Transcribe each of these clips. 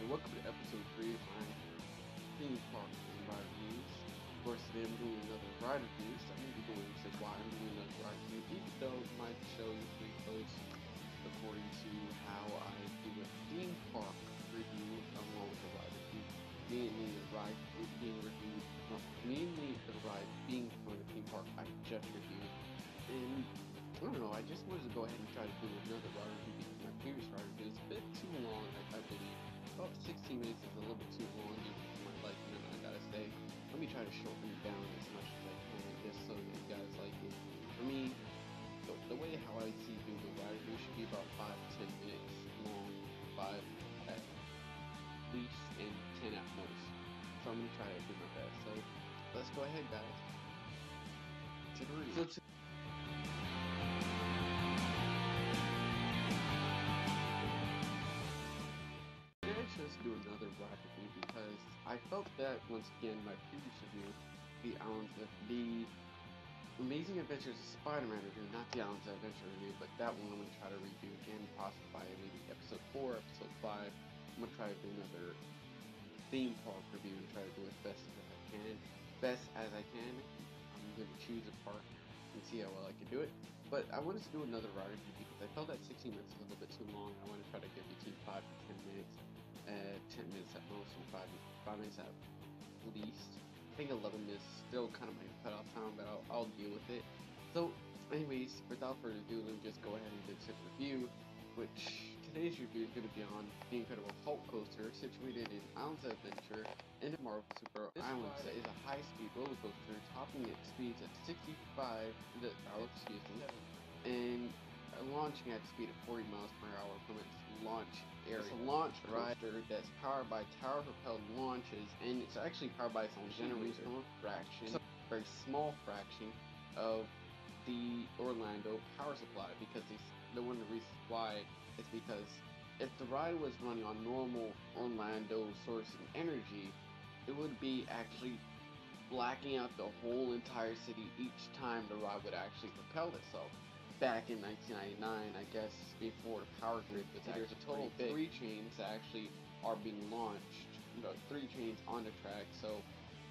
and welcome to episode 3 of my theme park and ride reviews. Of course, today I'm doing another ride review, so I'm going to be going into why I'm doing another ride review, even though my show usually goes according to how I do a theme park review along with a ride review. Mainly the ride being reviewed, mainly the ride being from the theme park I just reviewed. And I don't know, I just wanted to go ahead and try to do another ride review because my previous ride review is a bit too long, I believe. About 16 minutes is a little bit too long even for my liking, and I gotta say, let me try to shorten it down as much as I can just so that you guys like it. For me, the way how I see doing the ride review should be about 5 to 10 minutes long, 5 at least, and 10 at most. So I'm gonna try to do my best. So let's go ahead, guys. To the review. Just do another ride review because I felt that once again my previous review, the Amazing Adventures of Spider-Man review, not the Alan's Adventure review, but that one I'm gonna try to redo again, possibly by maybe episode 4, episode 5. I'm gonna try to do another theme park review and try to do it best as I can. Best as I can. I'm gonna choose a park and see how well I can do it. But I wanted to do another ride review because I felt that 16 minutes was a little bit too long. I want to try to get between 5 to 10 minutes. 10 minutes at most, and 5 minutes at least. I think 11 is still kind of my cutoff time, but I'll deal with it. So, anyways, without further ado, let me just go ahead and do this review, which today's review is going to be on the Incredible Hulk Coaster, situated in Islands of Adventure in the Marvel Super Islands. That is a high-speed roller coaster, topping at speeds at 65, and launching at a speed of 40 miles per hour from its launch area. It's a launch coaster that's powered by tower-propelled launches, and it's actually powered by its own generator, fraction, a very small fraction of the Orlando power supply, because one of the reasons why is because if the ride was running on normal Orlando source of energy, it would be actually blacking out the whole entire city each time the ride would actually propel itself. Back in 1999, I guess, before the power grid was actually, there's a total of 3 trains that actually are being launched. 3 trains on the track, so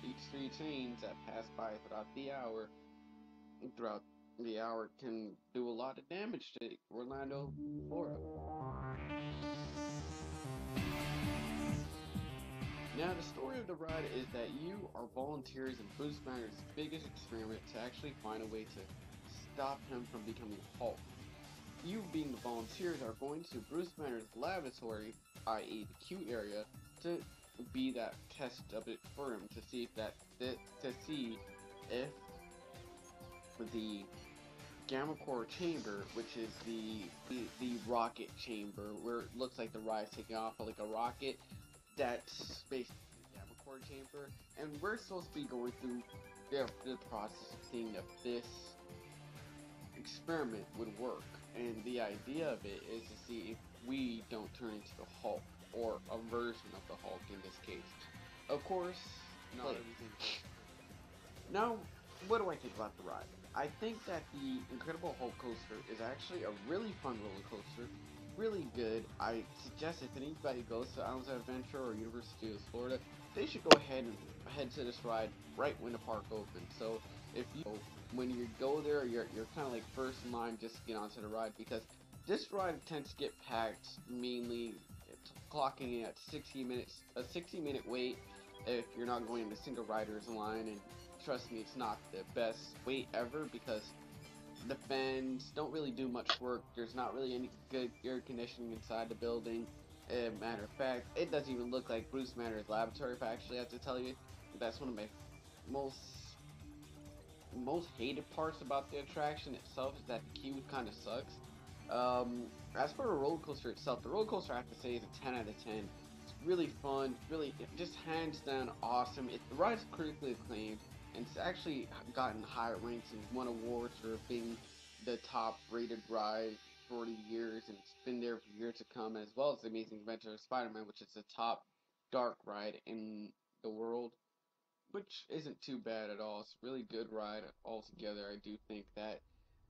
each 3 trains that pass by throughout the hour can do a lot of damage to Orlando, Florida. Now, the story of the ride is that you are volunteers in Bruce Banner's biggest experiment to actually find a way to stop him from becoming Hulk. You, being the volunteers, are going to Bruce Banner's laboratory, i.e. the Q area, to be that test of it for him, to see if the gamma core chamber, which is the rocket chamber, where it looks like the ride's taking off like a rocket, that's basically the gamma core chamber, and we're supposed to be going through the process of seeing if this experiment would work, and the idea of it is to see if we don't turn into the Hulk, or a version of the Hulk in this case. Of course, not everything. Now, what do I think about the ride? I think that the Incredible Hulk Coaster is actually a really fun roller coaster, really good. I suggest if anybody goes to Islands of Adventure or Universal Studios Florida, they should go ahead and head to this ride right when the park opens. So if you when you go there, you're kind of like first in line just to get onto the ride, because this ride tends to get packed, mainly clocking in at 60 minutes, a 60-minute wait if you're not going in the single rider's line. And trust me, it's not the best wait ever, because the fans don't really do much work. There's not really any good air conditioning inside the building. Matter of fact, it doesn't even look like Bruce Banner's laboratory, if I actually have to tell you. That's one of my most hated parts about the attraction itself, is that the queue kind of sucks. As for the roller coaster itself, the roller coaster I have to say is a 10 out of 10. It's really fun, really just hands down awesome. The ride is critically acclaimed, and it's actually gotten higher ranks and won awards for being the top rated ride for the years, and it's been there for years to come, as well as the Amazing Adventure of Spider-Man, which is the top dark ride in the world, which isn't too bad at all. It's a really good ride altogether. I do think that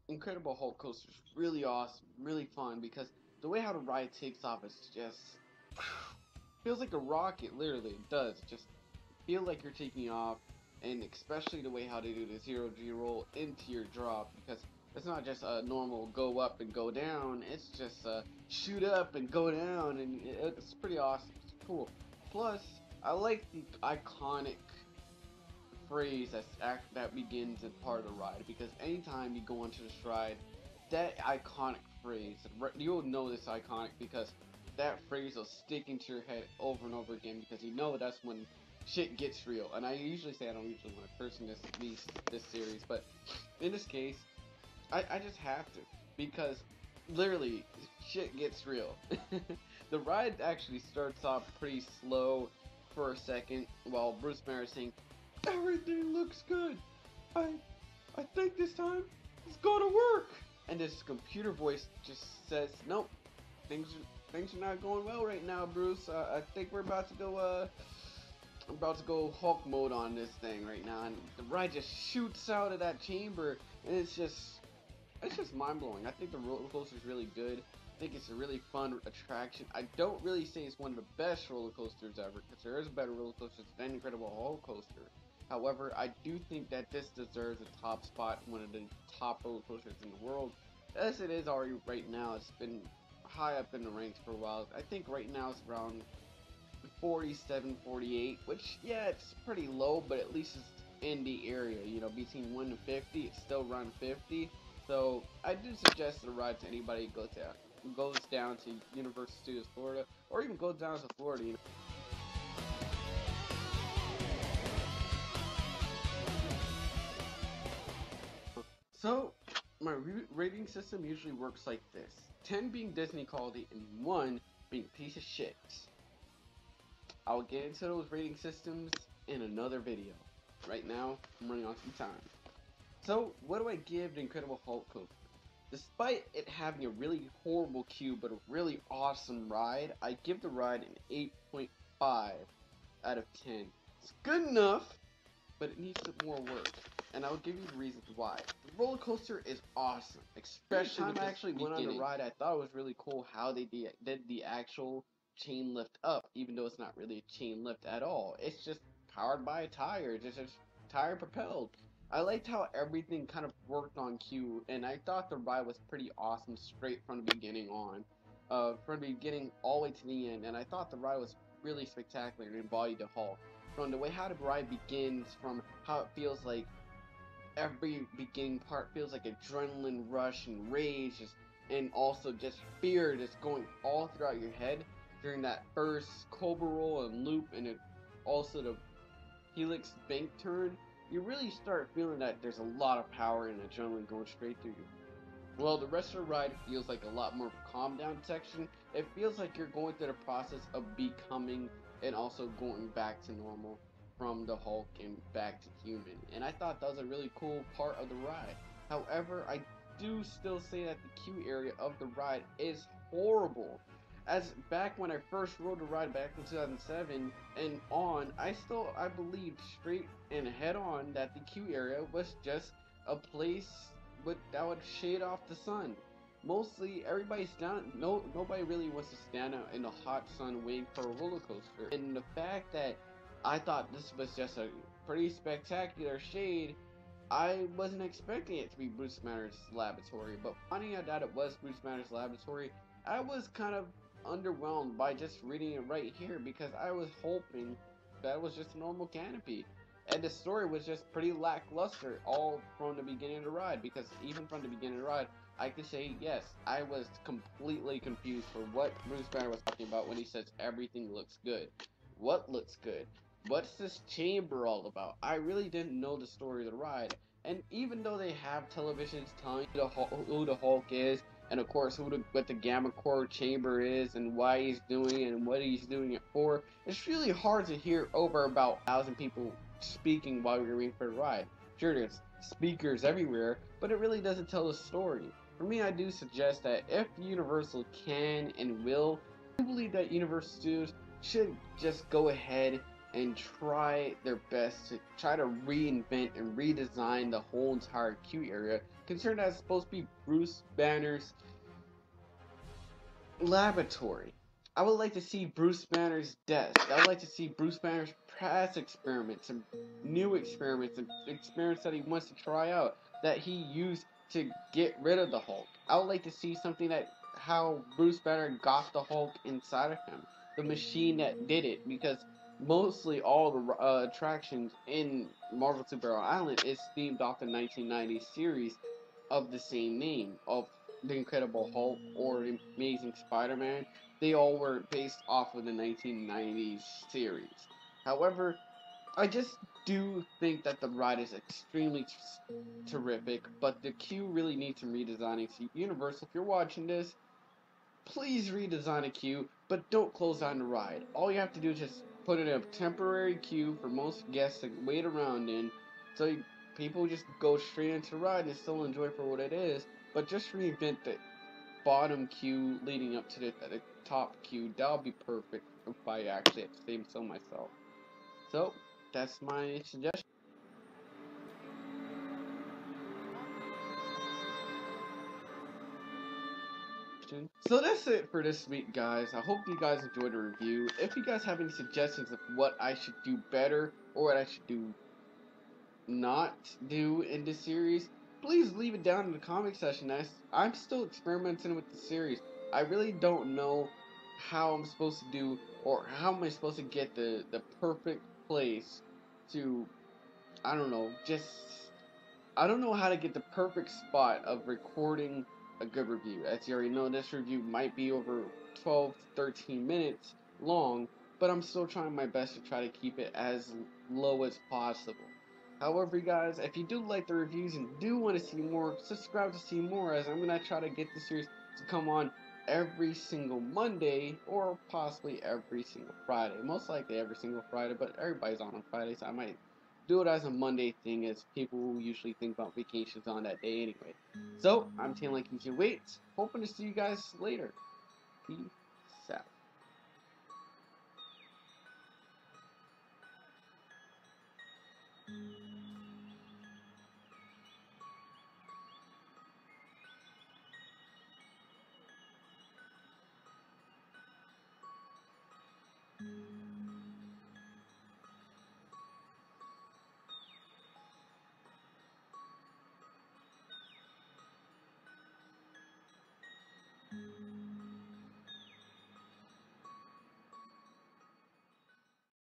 Incredible Hulk Coaster is really awesome, really fun, because the way how the ride takes off is just Feels like a rocket, literally. It does. It just feel like you're taking off, and especially the way how they do the zero G roll into your drop, because it's not just a normal go up and go down. It's just shoot up and go down, and it's pretty awesome. It's cool. Plus, I like the iconic phrase that begins in part of the ride, because anytime you go onto this ride, that iconic phrase, you'll know this iconic because that phrase will stick into your head over and over again, because you know that's when shit gets real. And I usually say I don't usually want to curse in this series, but in this case, I just have to, because literally shit gets real. The ride actually starts off pretty slow for a second while Bruce Banner is saying, "Everything looks good. I I think this time it's gonna work." And this computer voice just says, "Nope, things are not going well right now, Bruce. I think we're about to go Hulk mode on this thing right now." And the ride just shoots out of that chamber, and it's just mind blowing. I think the roller coaster is really good. I think it's a really fun attraction. I don't really say it's one of the best roller coasters ever, because there is better roller coasters than Incredible Hulk Coaster. However, I do think that this deserves a top spot, one of the top roller coasters in the world, as it is already right now. It's been high up in the ranks for a while. I think right now it's around 47, 48, which, yeah, it's pretty low, but at least it's in the area. Between 1 and 50, it's still around 50. So I do suggest the ride to anybody who goes down to Universal Studios Florida, or even goes down to Florida. So my rating system usually works like this: 10 being Disney quality and 1 being piece of shit. I'll get into those rating systems in another video. Right now, I'm running on some time. So, what do I give the Incredible Hulk Coaster? Despite it having a really horrible queue but a really awesome ride, I give the ride an 8.5 out of 10. It's good enough, but it needs some more work. And I'll give you the reasons why. The roller coaster is awesome, especially when I actually went on the ride. I thought it was really cool how they did the actual chain lift up, even though it's not really a chain lift at all. It's just powered by tires. It's just tire propelled. I liked how everything kind of worked on cue, and I thought the ride was pretty awesome straight from the beginning on. From the beginning all the way to the end, and I thought the ride was really spectacular and embodied the Hulk. From the way how the ride begins, from how it feels like every beginning part feels like adrenaline rush and rage, and also just fear just going all throughout your head during that first Cobra roll and loop, and also the Helix bank turn. You really start feeling that there's a lot of power and adrenaline going straight through you. Well, the rest of the ride feels like a lot more calm down section. It feels like you're going through the process of becoming and also going back to normal from the Hulk and back to human. And I thought that was a really cool part of the ride. However, I do still say that the queue area of the ride is horrible. As back when I first rode the ride back in 2007 and on, I believed straight and head on that the queue area was just a place that would shade off the sun. Mostly, everybody's down. Nobody really wants to stand out in the hot sun waiting for a roller coaster. And the fact that I thought this was just a pretty spectacular shade, I wasn't expecting it to be Bruce Banner's laboratory. But finding out that it was Bruce Banner's laboratory, I was kind of underwhelmed by just reading it right here, because I was hoping that it was just a normal canopy. And the story was just pretty lackluster all from the beginning of the ride, because even from the beginning of the ride, I could say, yes, I was completely confused for what Bruce Banner was talking about when he says everything looks good. What looks good? What's this chamber all about? I really didn't know the story of the ride. And even though they have televisions telling you who the Hulk is, and of course what the gamma core chamber is, and why he's doing it, and what he's doing it for, it's really hard to hear over about 1,000 people speaking while you're waiting for the ride. Sure, there's speakers everywhere, but it really doesn't tell the story. For me, I do suggest that if Universal can and will, I believe that Universal Studios should just go ahead and try their best to try to reinvent and redesign the whole entire queue area, considering that it's supposed to be Bruce Banner's laboratory. I would like to see Bruce Banner's desk. I would like to see Bruce Banner's past experiments and new experiments and experiments that he wants to try out that he used to get rid of the Hulk. I would like to see something that how Bruce Banner got the Hulk inside of him, the machine that did it, because mostly all the attractions in Marvel Superhero Island is themed off the 1990s series of the same name of the Incredible Hulk or the Amazing Spider-Man. They all were based off of the 1990s series. However, I just do think that the ride is extremely terrific, but the queue really needs some redesigning. So Universal, if you're watching this, please redesign a queue, but don't close down the ride. All you have to do is just put in a temporary queue for most guests to wait around in, so people just go straight into the ride and still enjoy for what it is. But just reinvent the bottom queue leading up to the top queue. That'll be perfect if I actually have to say so myself. So that's my suggestion. So that's it for this week, guys. I hope you guys enjoyed the review. If you guys have any suggestions of what I should do better or what I should do not do in this series, please leave it down in the comment section. I'm still experimenting with the series. I really don't know how I'm supposed to do or how am I supposed to get the perfect place to, I don't know, just I don't know how to get the perfect spot of recording a good review. As you already know, this review might be over 12 to 13 minutes long, but I'm still trying my best to try to keep it as low as possible. However, guys, if you do like the reviews and do want to see more, subscribe to see more, as I'm going to try to get this series to come on every single Monday or possibly every single Friday. Most likely every single Friday, but everybody's on Friday, so I might do it as a Monday thing, as people usually think about vacations on that day anyway. So, I'm Taylor Keys Your Wait, hoping to see you guys later. Peace out.